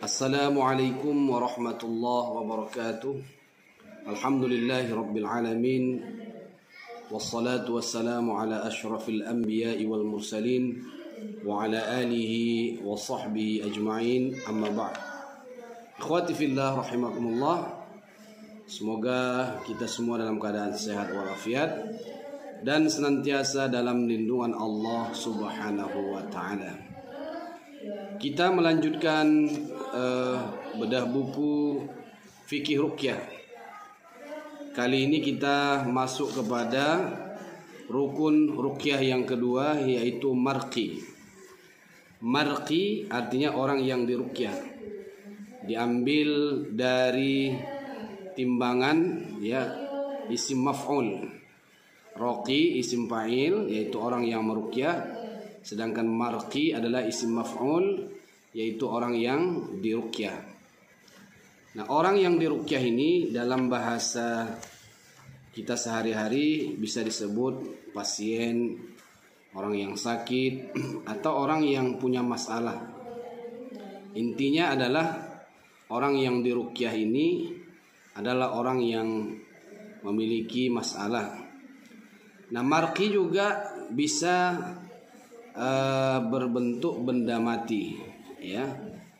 Assalamualaikum warahmatullahi wabarakatuh. Alhamdulillahi rabbil alamin. Wassalatu wassalamu ala ashrafil anbiya'i wal mursalin wa ala alihi wa sahbihi ajma'in. Amma ba'd. Ikhwati fillah rahimakumullah. Semoga kita semua dalam keadaan sehat walafiat dan senantiasa dalam lindungan Allah Subhanahu wa taala. Kita melanjutkan bedah buku Fikih Ruqyah. Kali ini kita masuk kepada rukun ruqyah yang kedua, yaitu marqi. Marqi artinya orang yang diruqyah. Diambil dari timbangan isim maf'ul. Raqi isim fa'il, yaitu orang yang meruqyah. Sedangkan marqi adalah isim maf'ul, yaitu orang yang diruqyah. Nah, orang yang diruqyah ini dalam bahasa kita sehari-hari bisa disebut pasien, orang yang sakit, atau orang yang punya masalah. Intinya adalah orang yang diruqyah ini adalah orang yang memiliki masalah. Nah, marqi juga bisa berbentuk benda mati,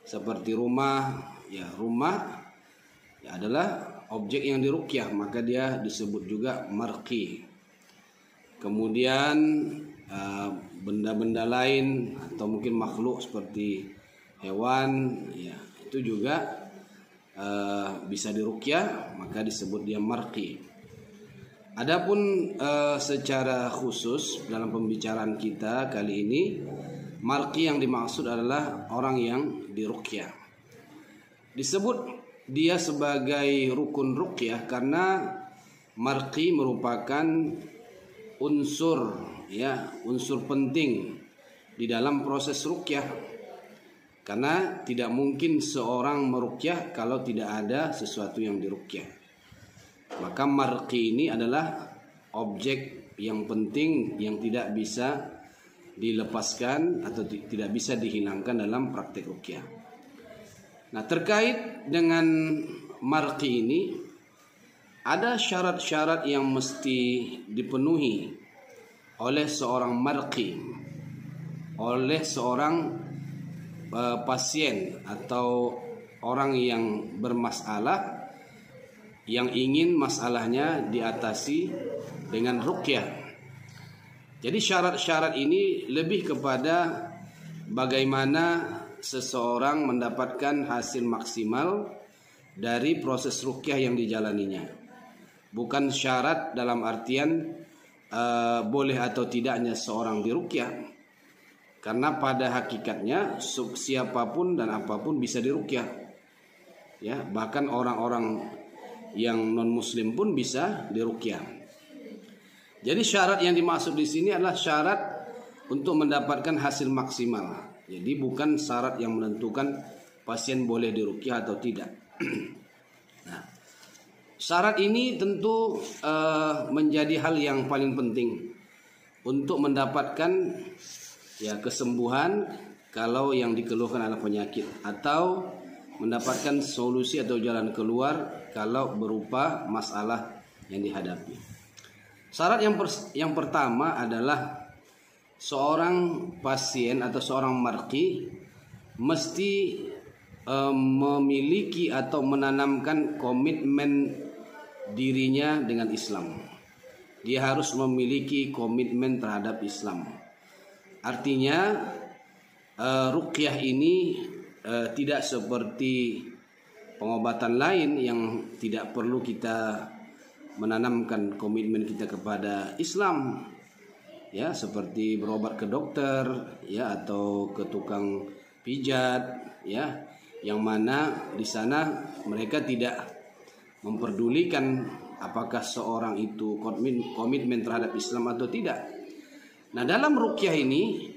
seperti rumah. Rumah adalah objek yang diruqyah, maka dia disebut juga marqi. Kemudian benda-benda lain atau mungkin makhluk seperti hewan, itu juga bisa diruqyah, maka disebut dia marqi. Adapun secara khusus dalam pembicaraan kita kali ini, marqi yang dimaksud adalah orang yang diruqyah. Disebut dia sebagai rukun ruqyah karena marqi merupakan unsur penting di dalam proses ruqyah. Karena tidak mungkin seorang meruqyah kalau tidak ada sesuatu yang diruqyah. Maka marqi ini adalah objek yang penting yang tidak bisa dilepaskan atau tidak bisa dihilangkan dalam praktek ruqyah. Nah, terkait dengan marqi ini ada syarat-syarat yang mesti dipenuhi oleh seorang marqi, oleh seorang pasien atau orang yang bermasalah yang ingin masalahnya diatasi dengan ruqyah. Jadi syarat-syarat ini lebih kepada bagaimana seseorang mendapatkan hasil maksimal dari proses ruqyah yang dijalaninya. Bukan syarat dalam artian boleh atau tidaknya seorang diruqyah. Karena pada hakikatnya siapapun dan apapun bisa diruqyah. Bahkan orang-orang yang non muslim pun bisa diruqyah. Jadi syarat yang dimaksud di sini adalah syarat untuk mendapatkan hasil maksimal. Jadi bukan syarat yang menentukan pasien boleh diruqyah atau tidak. Nah, syarat ini tentu menjadi hal yang paling penting untuk mendapatkan kesembuhan kalau yang dikeluhkan adalah penyakit, atau mendapatkan solusi atau jalan keluar kalau berupa masalah yang dihadapi. Syarat yang pertama adalah seorang pasien atau seorang marqi mesti memiliki atau menanamkan komitmen dirinya dengan Islam. Dia harus memiliki komitmen terhadap Islam. Artinya ruqyah ini tidak seperti pengobatan lain yang tidak perlu kita menanamkan komitmen kita kepada Islam, seperti berobat ke dokter, atau ke tukang pijat, yang mana di sana mereka tidak memperdulikan apakah seorang itu komitmen terhadap Islam atau tidak. Nah, dalam ruqyah ini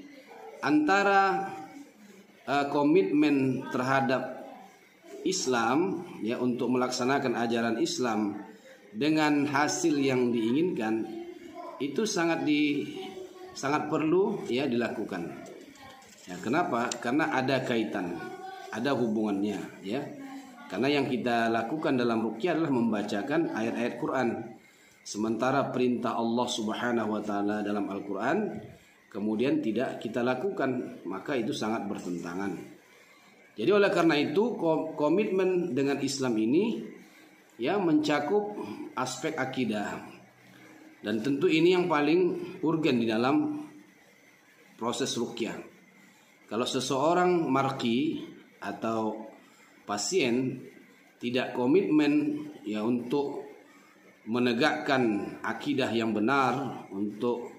antara komitmen terhadap Islam untuk melaksanakan ajaran Islam dengan hasil yang diinginkan itu sangat perlu dilakukan. Kenapa? Karena ada kaitan. ada hubungannya, ya. Karena yang kita lakukan dalam ruqyah adalah membacakan ayat-ayat Quran. Sementara perintah Allah Subhanahu wa taala dalam Al-Quran kemudian tidak kita lakukan, maka itu sangat bertentangan. Jadi oleh karena itu komitmen dengan Islam ini ya mencakup aspek akidah. Dan tentu ini yang paling urgen di dalam proses ruqyah. Kalau seseorang marqi atau pasien tidak komitmen ya untuk menegakkan akidah yang benar, untuk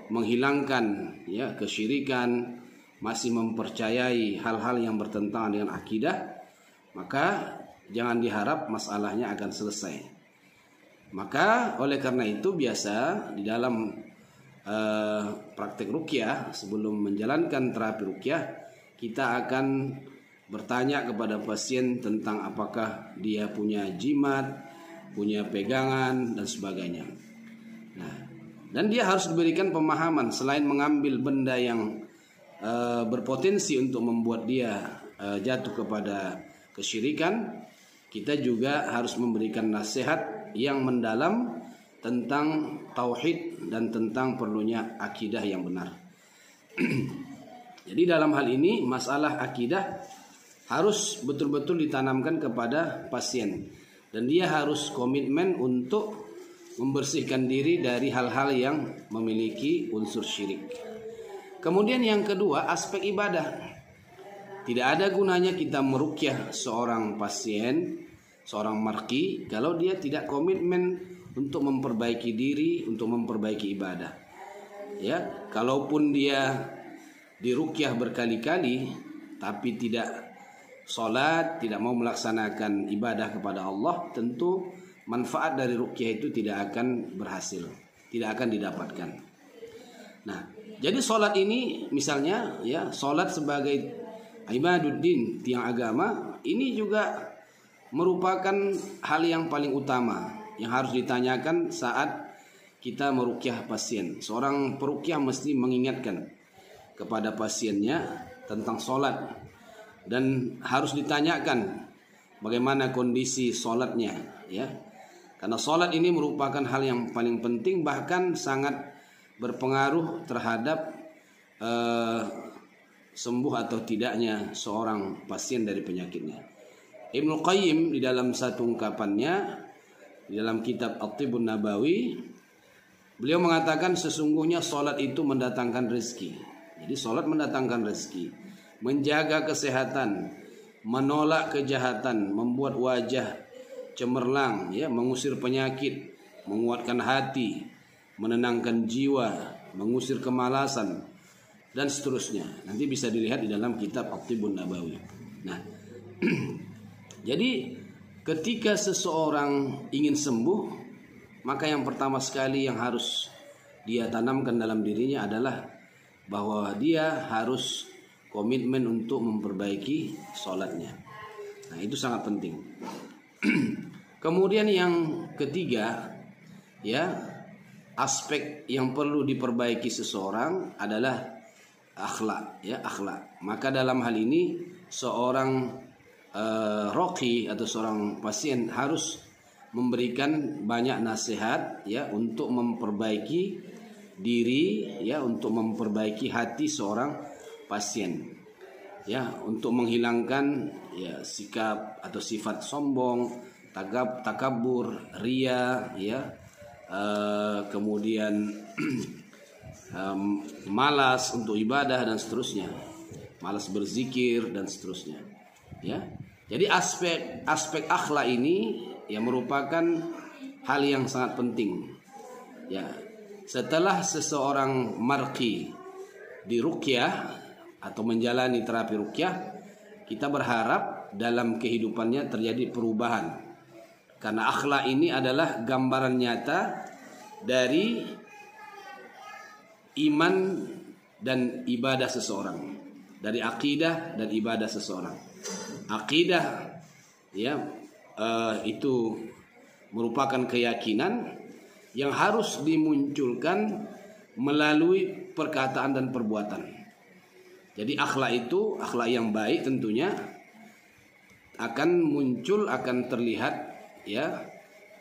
menghilangkan ya kesyirikan, masih mempercayai hal-hal yang bertentangan dengan akidah, maka jangan diharap masalahnya akan selesai. Maka oleh karena itu biasa di dalam praktek ruqyah, sebelum menjalankan terapi ruqyah, kita akan bertanya kepada pasien tentang apakah dia punya jimat, punya pegangan dan sebagainya. Nah, dan dia harus diberikan pemahaman, selain mengambil benda yang berpotensi untuk membuat dia jatuh kepada kesyirikan, kita juga harus memberikan nasihat yang mendalam tentang tauhid dan tentang perlunya akidah yang benar. Jadi dalam hal ini masalah akidah harus betul-betul ditanamkan kepada pasien. Dan dia harus komitmen untuk membersihkan diri dari hal-hal yang memiliki unsur syirik. Kemudian yang kedua, aspek ibadah. Tidak ada gunanya kita meruqyah seorang pasien, seorang marqi, kalau dia tidak komitmen untuk memperbaiki diri, untuk memperbaiki ibadah. Ya, kalaupun dia diruqyah berkali-kali, tapi tidak sholat, tidak mau melaksanakan ibadah kepada Allah, tentu manfaat dari ruqyah itu tidak akan berhasil, tidak akan didapatkan. Nah, jadi sholat ini misalnya ya, sholat sebagai ibaduddin, tiang agama, ini juga merupakan hal yang paling utama yang harus ditanyakan saat kita meruqyah pasien. Seorang peruqyah mesti mengingatkan kepada pasiennya tentang sholat, dan harus ditanyakan bagaimana kondisi sholatnya, ya. Karena sholat ini merupakan hal yang paling penting, bahkan sangat berpengaruh terhadap sembuh atau tidaknya seorang pasien dari penyakitnya. Ibnu Qayyim di dalam satu ungkapannya di dalam kitab At-Tibbun Nabawi, beliau mengatakan sesungguhnya sholat itu mendatangkan rezeki. Jadi sholat mendatangkan rezeki, menjaga kesehatan, menolak kejahatan, membuat wajah cemerlang, ya, mengusir penyakit, menguatkan hati, menenangkan jiwa, mengusir kemalasan, dan seterusnya. Nanti bisa dilihat di dalam kitab At-Tibbun Nabawi. Nah, jadi ketika seseorang ingin sembuh, maka yang pertama sekali yang harus dia tanamkan dalam dirinya adalah bahwa dia harus komitmen untuk memperbaiki sholatnya. Nah, itu sangat penting. Kemudian yang ketiga, ya, aspek yang perlu diperbaiki seseorang adalah akhlak, ya, akhlak. Maka dalam hal ini seorang roqi atau seorang pasien harus memberikan banyak nasihat, ya, untuk memperbaiki diri, ya, untuk memperbaiki hati seorang pasien, ya, untuk menghilangkan ya sikap atau sifat sombong, takabur, ria, ya, kemudian malas untuk ibadah dan seterusnya, malas berzikir dan seterusnya, ya. Jadi aspek akhlak ini yang merupakan hal yang sangat penting, ya. Setelah seseorang marqi di ruqyah atau menjalani terapi ruqyah, kita berharap dalam kehidupannya terjadi perubahan. Karena akhlak ini adalah gambaran nyata dari iman dan ibadah seseorang, dari akidah dan ibadah seseorang. Akidah, ya, itu merupakan keyakinan yang harus dimunculkan melalui perkataan dan perbuatan. Jadi akhlak itu, akhlak yang baik tentunya akan muncul, akan terlihat ya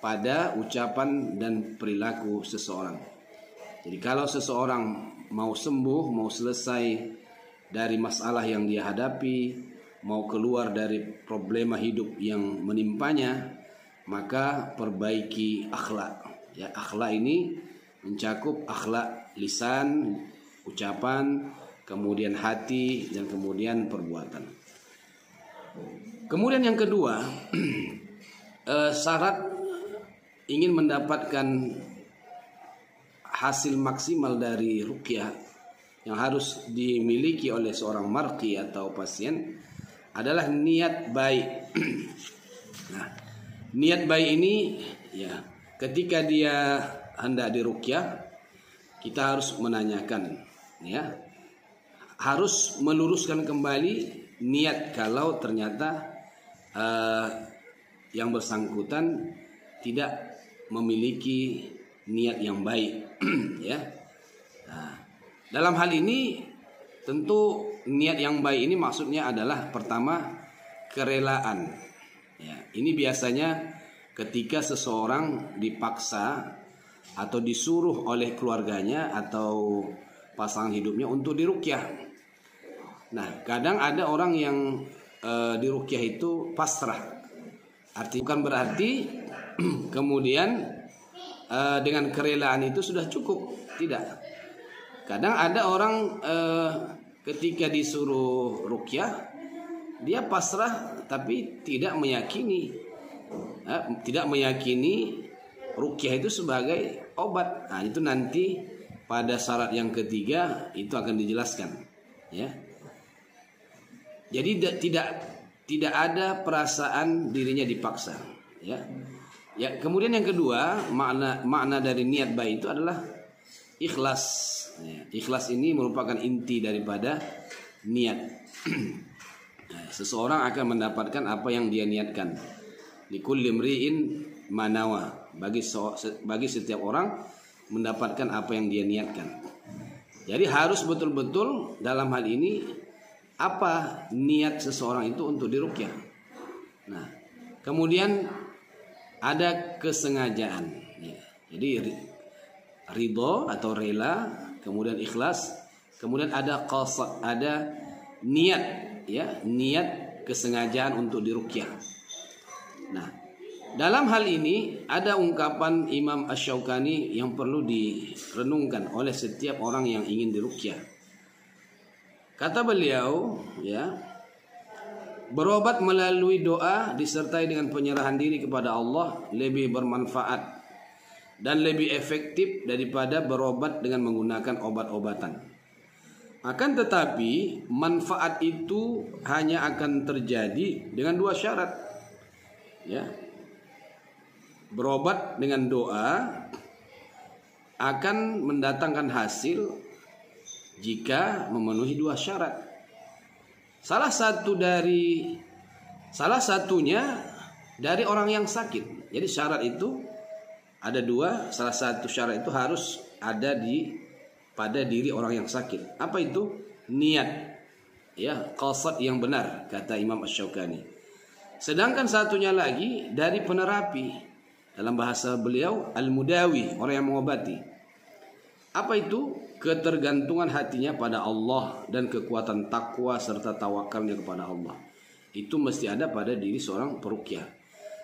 pada ucapan dan perilaku seseorang. Jadi kalau seseorang mau sembuh, mau selesai dari masalah yang dia hadapi, mau keluar dari problema hidup yang menimpanya, maka perbaiki akhlak. Ya, akhlak ini mencakup akhlak lisan, ucapan, kemudian hati, dan kemudian perbuatan. Kemudian yang kedua, syarat ingin mendapatkan hasil maksimal dari ruqyah yang harus dimiliki oleh seorang marqi atau pasien adalah niat baik. Nah, niat baik ini ya, ketika dia hendak diruqyah, kita harus menanyakan ya, harus meluruskan kembali niat kalau ternyata yang bersangkutan tidak memiliki niat yang baik ya. Nah, dalam hal ini tentu niat yang baik ini maksudnya adalah pertama kerelaan. Ya, ini biasanya ketika seseorang dipaksa atau disuruh oleh keluarganya atau pasangan hidupnya untuk diruqyah. Nah, kadang ada orang yang diruqyah itu pasrah. Artinya bukan berarti kemudian dengan kerelaan itu sudah cukup, tidak. Kadang ada orang ketika disuruh ruqyah dia pasrah tapi tidak meyakini ruqyah itu sebagai obat. Nah, itu nanti pada syarat yang ketiga itu akan dijelaskan ya. Jadi tidak ada perasaan dirinya dipaksa ya. Ya, kemudian yang kedua, makna dari niat baik itu adalah ikhlas. Ya, ikhlas ini merupakan inti daripada niat. Nah, seseorang akan mendapatkan apa yang dia niatkan. Likulli imri'in ma nawa. Bagi setiap orang mendapatkan apa yang dia niatkan. Jadi harus betul-betul dalam hal ini apa niat seseorang itu untuk diruqyah. Nah, kemudian ada kesengajaan ya. Jadi ridho atau rela, kemudian ikhlas, kemudian ada qasad, ada niat ya, niat kesengajaan untuk diruqyah. Nah, dalam hal ini ada ungkapan Imam Asy-Syaukani yang perlu direnungkan oleh setiap orang yang ingin diruqyah. Kata beliau ya, berobat melalui doa disertai dengan penyerahan diri kepada Allah lebih bermanfaat dan lebih efektif daripada berobat dengan menggunakan obat-obatan. Akan tetapi manfaat itu hanya akan terjadi dengan dua syarat. Ya. Berobat dengan doa akan mendatangkan hasil jika memenuhi dua syarat. Salah satunya dari orang yang sakit. Jadi syarat itu ada dua. Salah satu syarat itu harus ada pada diri orang yang sakit. Apa itu? Niat. Ya, qasad yang benar kata Imam Asy-Syaukani. Sedangkan satunya lagi dari penerapi. Dalam bahasa beliau al-mudawi, orang yang mengobati. Apa itu? Ketergantungan hatinya pada Allah dan kekuatan takwa serta tawakalnya kepada Allah. Itu mesti ada pada diri seorang peruqyah.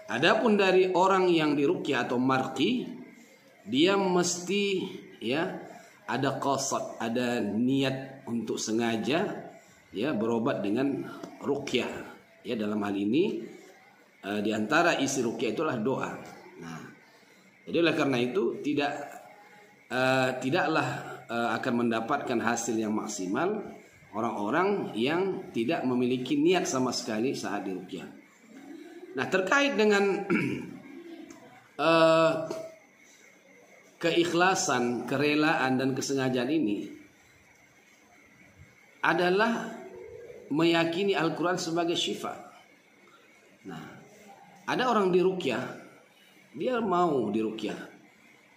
Adapun dari orang yang diruqyah atau marqi, dia mesti ya ada qasad, ada niat untuk sengaja ya berobat dengan ruqyah. Ya, dalam hal ini di antara isi ruqyah itulah doa. Nah, jadi oleh karena itu tidaklah akan mendapatkan hasil yang maksimal orang-orang yang tidak memiliki niat sama sekali saat diruqyah. Nah, terkait dengan keikhlasan, kerelaan dan kesengajaan ini adalah meyakini Al-Quran sebagai syifa. Nah, ada orang diruqyah, dia mau diruqyah,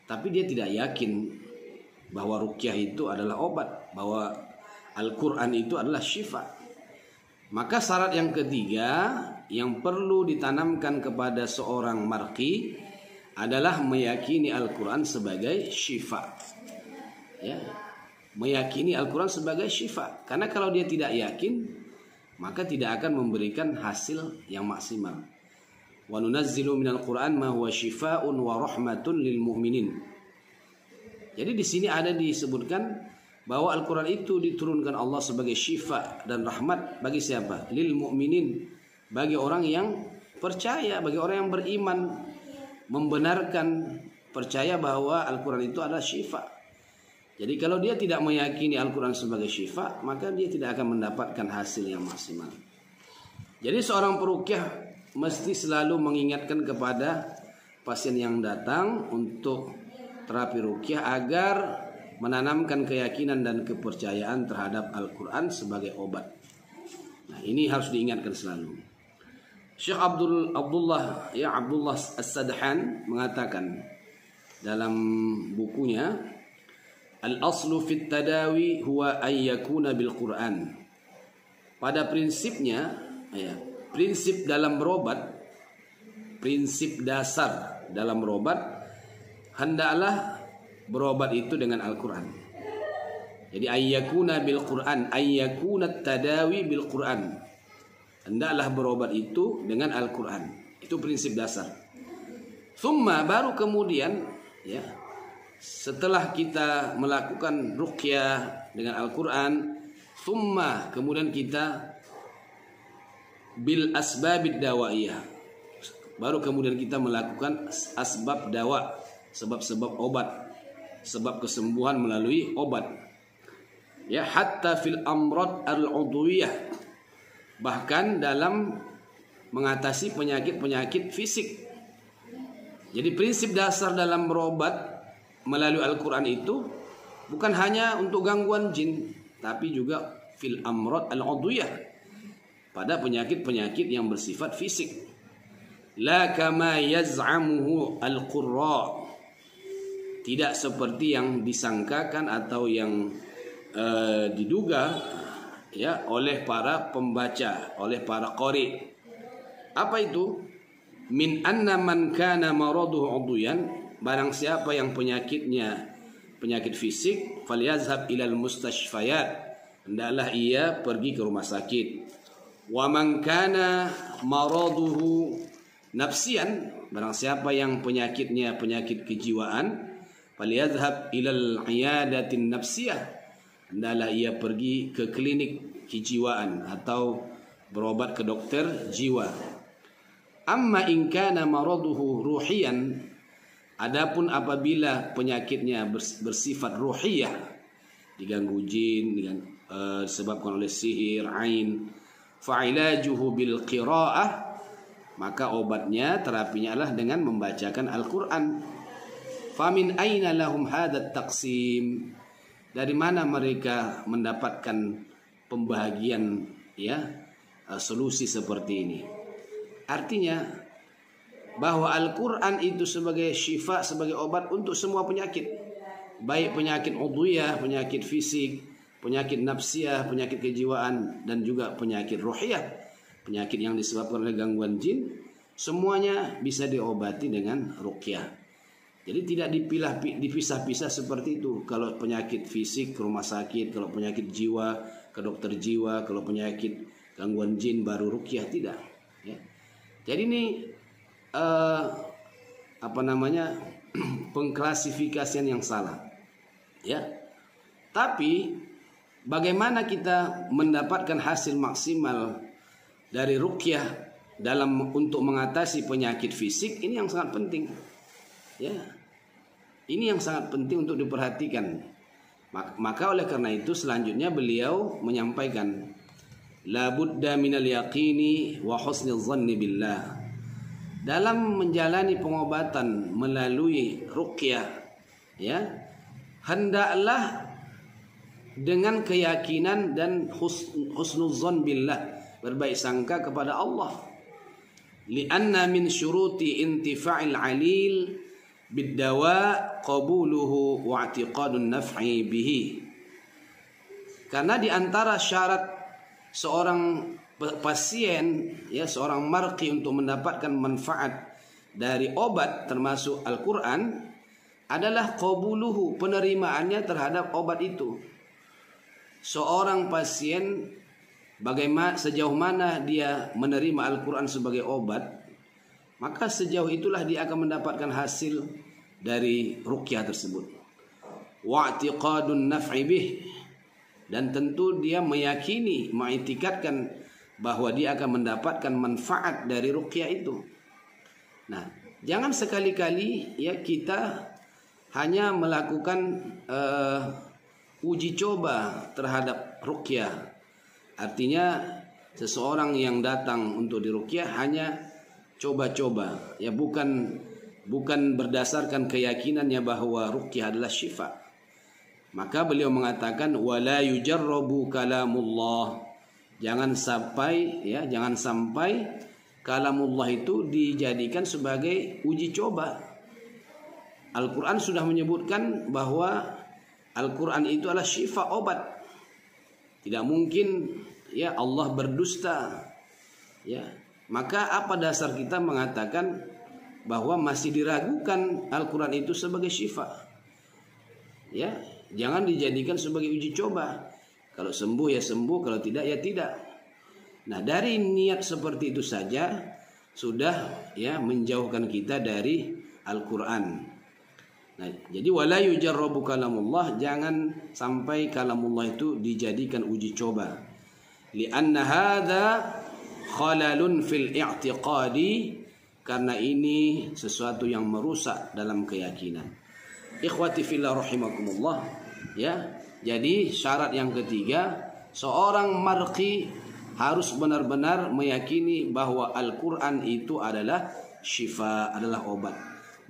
tapi dia tidak yakin bahwa ruqyah itu adalah obat, bahwa Al-Quran itu adalah syifa. Maka syarat yang ketiga yang perlu ditanamkan kepada seorang marqi adalah meyakini Al-Quran sebagai syifa. Ya, meyakini Al-Quran sebagai syifa. Karena kalau dia tidak yakin, maka tidak akan memberikan hasil yang maksimal. Wa nunazzilu minal Qur'an ma huwa syifaa'un wa rahmatun lil mu'minin. Jadi di sini ada disebutkan bahwa Al-Quran itu diturunkan Allah sebagai syifa dan rahmat bagi siapa? Lil mu'minin, bagi orang yang percaya, bagi orang yang beriman, membenarkan, percaya bahwa Al-Quran itu adalah syifa. Jadi kalau dia tidak meyakini Al-Quran sebagai syifa, maka dia tidak akan mendapatkan hasil yang maksimal. Jadi seorang peruqyah mesti selalu mengingatkan kepada pasien yang datang untuk terapi ruqyah agar menanamkan keyakinan dan kepercayaan terhadap Al-Quran sebagai obat. Nah, ini harus diingatkan selalu. Syekh Abdullah As-Sadhan mengatakan dalam bukunya Al-Aslu fit Tadawi huwa an yakuna bil Quran. Pada prinsipnya, prinsip dalam berobat, prinsip dasar dalam berobat, hendaklah berobat itu dengan Al-Quran. Jadi ayyakuna bil Quran, ayyakuna tadawi bil Quran. Hendaklah berobat itu dengan Al-Quran. Itu prinsip dasar. Thumma, baru kemudian, ya, setelah kita melakukan ruqyah dengan Al-Quran, thumma, kemudian kita bil asbabid dawaiyah, baru kemudian kita melakukan asbab dawa, sebab-sebab obat, sebab kesembuhan melalui obat. Ya, hatta fil amrad al-udwiyah, bahkan dalam mengatasi penyakit-penyakit fisik. Jadi prinsip dasar dalam berobat melalui Al-Quran itu bukan hanya untuk gangguan jin, tapi juga fil amrad al-udwiyah, pada penyakit-penyakit yang bersifat fisik. La kama yaz'amuhu al-qurra, tidak seperti yang disangkakan atau yang diduga, ya, oleh para pembaca, oleh para qari. Apa itu? Min anna man kana maraduhu udyan, barang siapa yang penyakitnya penyakit fisik, falyazhab ilal mustashfayat, hendaklah ia pergi ke rumah sakit. Wa man kana maraduhu nafsian, barang siapa yang penyakitnya penyakit kejiwaan, falyazhab ilal iyadatin nafsiyah, hendaklah ia pergi ke klinik kejiwaan atau berobat ke dokter jiwa. Amma in kana maraduhu ruhiyan, adapun apabila penyakitnya bersifat ruhiyah, diganggu jin, disebabkan oleh sihir, ain, fa'ilajuhu bil qira'ah, maka obatnya, terapinya adalah dengan membacakan Al-Quran. Famin aina lahum hadat taqsim, dari mana mereka mendapatkan pembahagian, ya, solusi seperti ini? Artinya bahwa Al-Quran itu sebagai syifa, sebagai obat untuk semua penyakit, baik penyakit udwiyah, penyakit fisik, penyakit nafsiyah, penyakit kejiwaan, dan juga penyakit ruhiyah, penyakit yang disebabkan oleh gangguan jin, semuanya bisa diobati dengan ruqyah. Jadi tidak dipisah-pisah seperti itu. Kalau penyakit fisik ke rumah sakit, kalau penyakit jiwa ke dokter jiwa, kalau penyakit gangguan jin baru ruqyah, tidak. Ya. Jadi ini pengklasifikasian yang salah. Ya. Tapi bagaimana kita mendapatkan hasil maksimal dari ruqyah untuk mengatasi penyakit fisik, ini yang sangat penting. Ya, ini yang sangat penting untuk diperhatikan. Maka oleh karena itu selanjutnya beliau menyampaikan la budda minal yaqini wa husnil dhanni billah. Dalam menjalani pengobatan melalui ruqyah, ya, hendaklah dengan keyakinan dan husnul dzan billah, berbaik sangka kepada Allah. Lianna min syuruti intifa'il alil biddawa qabuluhu wa i'tiqadun naf'i bihi. Karena di antara syarat seorang pasien, ya, seorang marqi untuk mendapatkan manfaat dari obat termasuk Al-Quran adalah qabuluhu, penerimaannya terhadap obat itu. Seorang pasien bagaimana, sejauh mana dia menerima Al-Quran sebagai obat, maka sejauh itulah dia akan mendapatkan hasil dari ruqyah tersebut. Wa'tiqadun naf'i bih, dan tentu dia meyakini, mengiktikadkan bahwa dia akan mendapatkan manfaat dari ruqyah itu. Nah, jangan sekali-kali ya kita hanya melakukan uji coba terhadap ruqyah. Artinya seseorang yang datang untuk diruqyah hanya coba-coba, ya, bukan berdasarkan keyakinannya bahwa ruqyah adalah syifa. Maka beliau mengatakan wala yujarrabu kalamullah. Jangan sampai kalamullah itu dijadikan sebagai uji coba. Al-Quran sudah menyebutkan bahwa Al-Quran itu adalah syifa, obat. Tidak mungkin ya Allah berdusta. Ya, maka apa dasar kita mengatakan bahwa masih diragukan Al-Quran itu sebagai syifa? Ya, jangan dijadikan sebagai uji coba. Kalau sembuh ya sembuh, kalau tidak ya tidak. Nah, dari niat seperti itu saja sudah ya menjauhkan kita dari Al-Quran. Nah, jadi wala yujarrabu kalamullah, jangan sampai kalamullah itu dijadikan uji coba. Lianna hadza khalalun fil i'tiqadi, karena ini sesuatu yang merusak dalam keyakinan. Ikhwati fillah rahimakumullah, ya. Jadi syarat yang ketiga, seorang marqi harus benar-benar meyakini bahwa Al-Quran itu adalah syifa, adalah obat.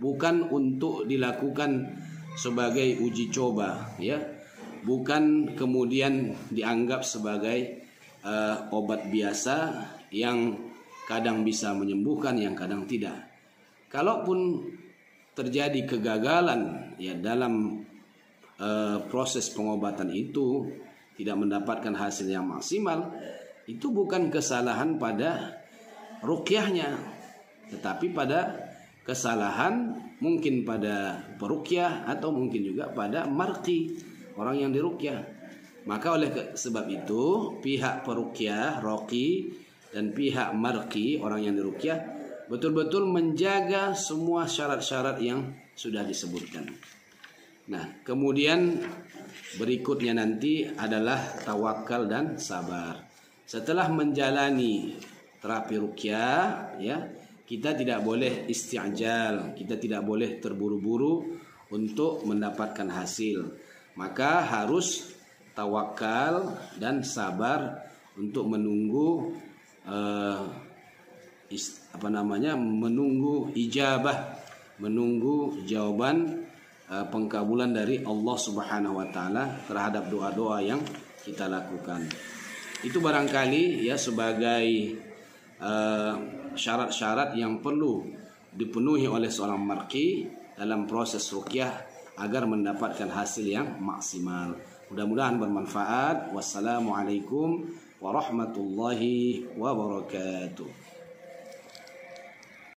Bukan untuk dilakukan sebagai uji coba, ya. Bukan kemudian dianggap sebagai obat biasa yang kadang bisa menyembuhkan, yang kadang tidak. Kalaupun terjadi kegagalan ya dalam proses pengobatan itu, tidak mendapatkan hasil yang maksimal, itu bukan kesalahan pada ruqyahnya, tetapi pada kesalahan mungkin pada peruqyah atau mungkin juga pada marqi, orang yang diruqyah. Maka oleh sebab itu pihak peruqyah, raqi, dan pihak marqi, orang yang diruqyah, betul-betul menjaga semua syarat-syarat yang sudah disebutkan. Nah, kemudian berikutnya nanti adalah tawakal dan sabar. Setelah menjalani terapi ruqyah, ya, kita tidak boleh isti'jal, kita tidak boleh terburu-buru untuk mendapatkan hasil. Maka harus tawakal dan sabar untuk menunggu menunggu ijabah, menunggu jawaban pengkabulan dari Allah Subhanahu wa taala terhadap doa-doa yang kita lakukan. Itu barangkali ya sebagai syarat-syarat yang perlu dipenuhi oleh seorang marqi dalam proses ruqyah agar mendapatkan hasil yang maksimal. Mudah-mudahan bermanfaat. Wassalamualaikum warahmatullahi wabarakatuh.